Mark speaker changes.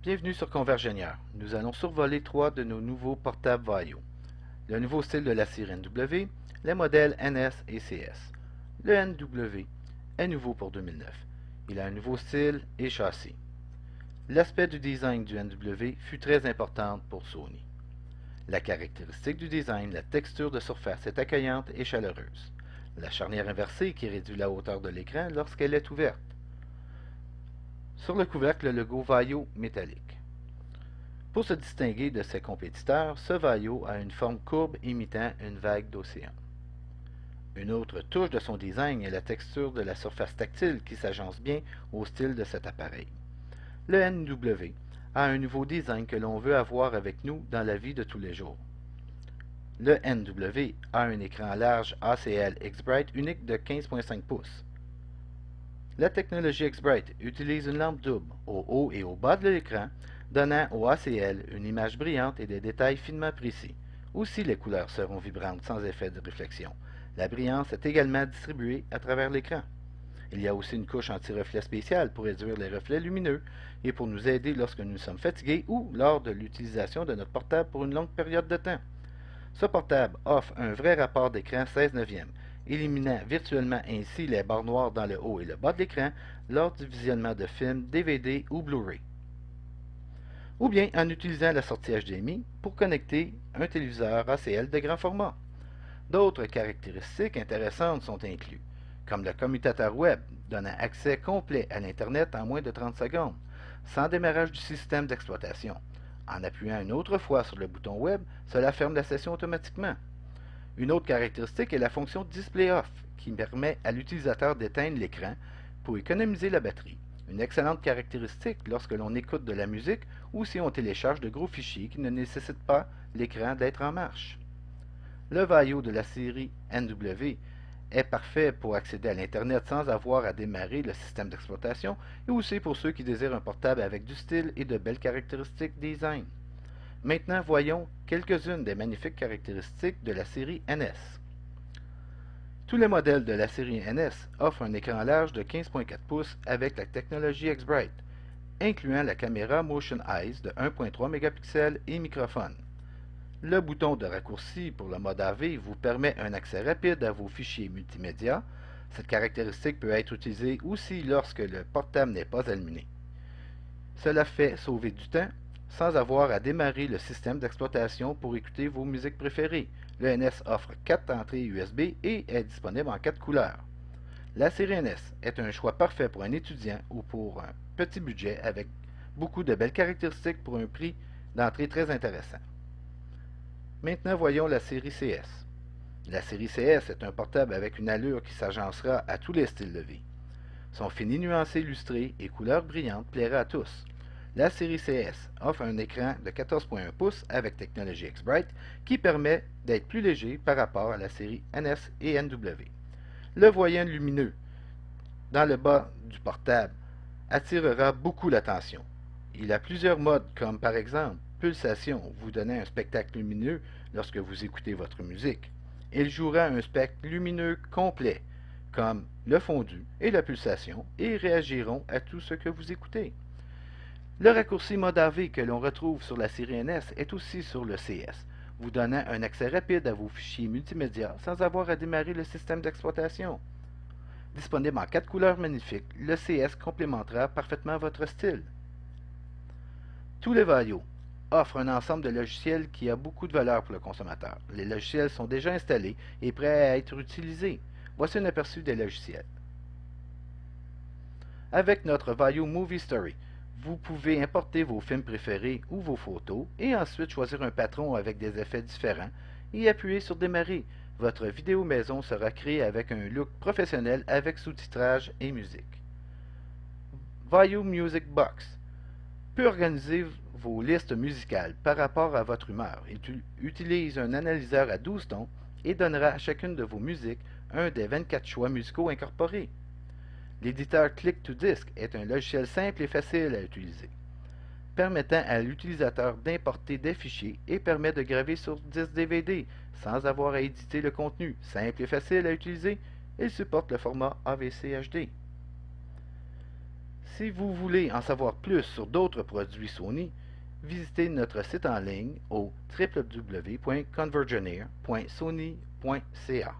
Speaker 1: Bienvenue sur Convergénieur. Nous allons survoler trois de nos nouveaux portables Vaio. Le nouveau style de la série NW, les modèles NS et CS. Le NW est nouveau pour 2009. Il a un nouveau style et châssis. L'aspect du design du NW fut très important pour Sony. La caractéristique du design, la texture de surface est accueillante et chaleureuse. La charnière inversée qui réduit la hauteur de l'écran lorsqu'elle est ouverte. Sur le couvercle, le logo Vaio métallique. Pour se distinguer de ses compétiteurs, ce Vaio a une forme courbe imitant une vague d'océan. Une autre touche de son design est la texture de la surface tactile qui s'agence bien au style de cet appareil. Le NW a un nouveau design que l'on veut avoir avec nous dans la vie de tous les jours. Le NW a un écran large ACL X-Bright unique de 15.5 pouces. La technologie X-Bright utilise une lampe double au haut et au bas de l'écran, donnant au ACL une image brillante et des détails finement précis. Aussi, les couleurs seront vibrantes sans effet de réflexion. La brillance est également distribuée à travers l'écran. Il y a aussi une couche anti-reflet spéciale pour réduire les reflets lumineux et pour nous aider lorsque nous sommes fatigués ou lors de l'utilisation de notre portable pour une longue période de temps. Ce portable offre un vrai rapport d'écran 16/9, éliminant virtuellement ainsi les barres noires dans le haut et le bas de l'écran lors du visionnement de films, DVD ou Blu-ray. Ou bien en utilisant la sortie HDMI pour connecter un téléviseur ACL de grand format. D'autres caractéristiques intéressantes sont incluses, comme le commutateur web, donnant accès complet à l'Internet en moins de 30 secondes, sans démarrage du système d'exploitation. En appuyant une autre fois sur le bouton web, cela ferme la session automatiquement. Une autre caractéristique est la fonction Display Off, qui permet à l'utilisateur d'éteindre l'écran pour économiser la batterie. Une excellente caractéristique lorsque l'on écoute de la musique ou si on télécharge de gros fichiers qui ne nécessitent pas l'écran d'être en marche. Le Vaio de la série NW est parfait pour accéder à l'Internet sans avoir à démarrer le système d'exploitation et aussi pour ceux qui désirent un portable avec du style et de belles caractéristiques design. Maintenant, voyons quelques-unes des magnifiques caractéristiques de la série NS. Tous les modèles de la série NS offrent un écran large de 15.4 pouces avec la technologie X-Bright, incluant la caméra Motion Eyes de 1.3 mégapixels et microphone. Le bouton de raccourci pour le mode AV vous permet un accès rapide à vos fichiers multimédia. Cette caractéristique peut être utilisée aussi lorsque le portable n'est pas allumé. Cela fait sauver du temps sans avoir à démarrer le système d'exploitation pour écouter vos musiques préférées. Le NS offre 4 entrées USB et est disponible en 4 couleurs. La série NS est un choix parfait pour un étudiant ou pour un petit budget avec beaucoup de belles caractéristiques pour un prix d'entrée très intéressant. Maintenant, voyons la série CS. La série CS est un portable avec une allure qui s'agencera à tous les styles de vie. Son fini nuancé illustré et couleurs brillantes plaira à tous. La série CS offre un écran de 14.1 pouces avec technologie X-Bright qui permet d'être plus léger par rapport à la série NS et NW. Le voyant lumineux dans le bas du portable attirera beaucoup l'attention. Il a plusieurs modes comme par exemple pulsation, vous donnant un spectacle lumineux lorsque vous écoutez votre musique. Il jouera un spectre lumineux complet comme le fondu et la pulsation et réagiront à tout ce que vous écoutez. Le raccourci mode AV que l'on retrouve sur la série NS est aussi sur le CS, vous donnant un accès rapide à vos fichiers multimédia sans avoir à démarrer le système d'exploitation. Disponible en 4 couleurs magnifiques, le CS complémentera parfaitement votre style. Tous les Vaio offrent un ensemble de logiciels qui a beaucoup de valeur pour le consommateur. Les logiciels sont déjà installés et prêts à être utilisés. Voici un aperçu des logiciels. Avec notre Vaio Movie Story, vous pouvez importer vos films préférés ou vos photos et ensuite choisir un patron avec des effets différents et appuyer sur Démarrer. Votre vidéo maison sera créée avec un look professionnel avec sous-titrage et musique. Vaio Music Box peut organiser vos listes musicales par rapport à votre humeur. Il utilise un analyseur à 12 tons et donnera à chacune de vos musiques un des 24 choix musicaux incorporés. L'éditeur Click to Disc est un logiciel simple et facile à utiliser, permettant à l'utilisateur d'importer des fichiers et permet de graver sur disque DVD sans avoir à éditer le contenu. Simple et facile à utiliser, il supporte le format AVC HD. Si vous voulez en savoir plus sur d'autres produits Sony, visitez notre site en ligne au www.convergenoir.sony.ca.